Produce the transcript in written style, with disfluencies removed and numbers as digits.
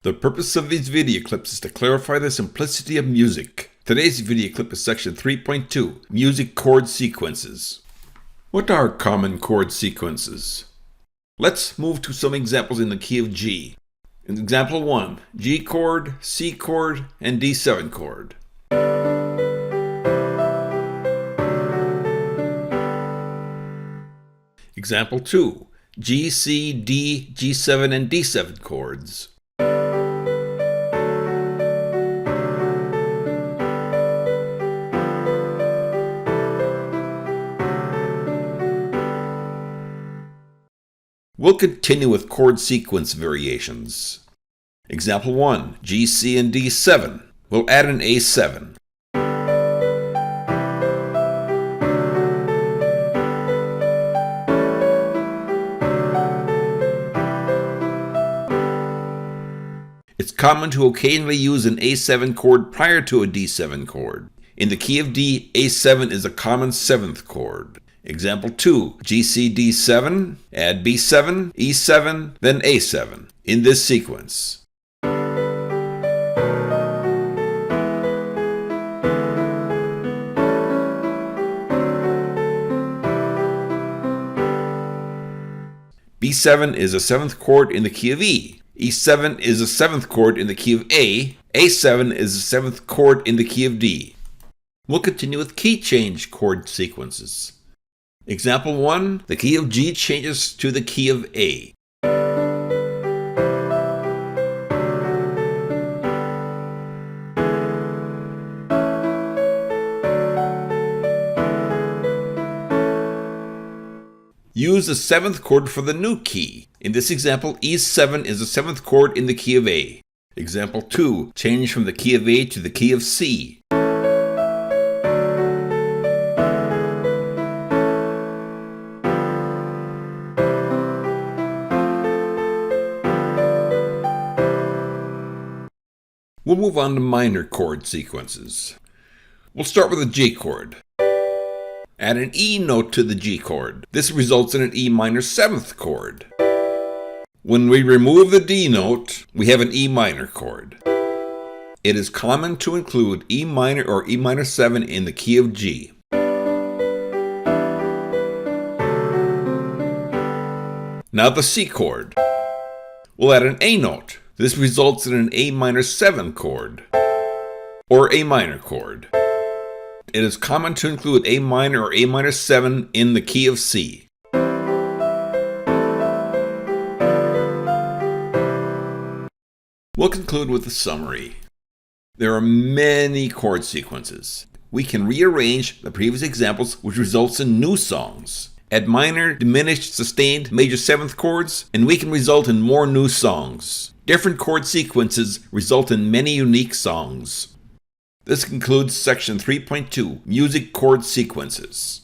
The purpose of these video clips is to clarify the simplicity of music. Today's video clip is section 3.2, Music Chord Sequences. What are common chord sequences? Let's move to some examples in the key of G. In example 1, G chord, C chord, and D7 chord. Example 2, G, C, D, G7, and D7 chords. We'll continue with chord sequence variations. Example 1, G, C, and D7. We'll add an A7. It's common to occasionally use an A7 chord prior to a D7 chord. In the key of D, A7 is a common 7th chord. Example 2, G, C, D7, add B7, E7, then A7, in this sequence. B7 is a 7th chord in the key of E. E7 is a 7th chord in the key of A. A7 is a 7th chord in the key of D. We'll continue with key change chord sequences. Example 1, the key of G changes to the key of A. Use the 7th chord for the new key. In this example, E7 is the 7th chord in the key of A. Example 2, change from the key of A to the key of C. We'll move on to minor chord sequences. We'll start with a G chord. Add an E note to the G chord. This results in an E minor 7th chord. When we remove the D note, we have an E minor chord. It is common to include E minor or E minor 7 in the key of G. Now the C chord. We'll add an A note. This results in an A minor 7 chord, or A minor chord. It is common to include A minor or A minor 7 in the key of C. We'll conclude with a summary. There are many chord sequences. We can rearrange the previous examples, which results in new songs. Add minor, diminished, sustained, major 7th chords, and we can result in more new songs. Different chord sequences result in many unique songs. This concludes section 3.2, Music Chord Sequences.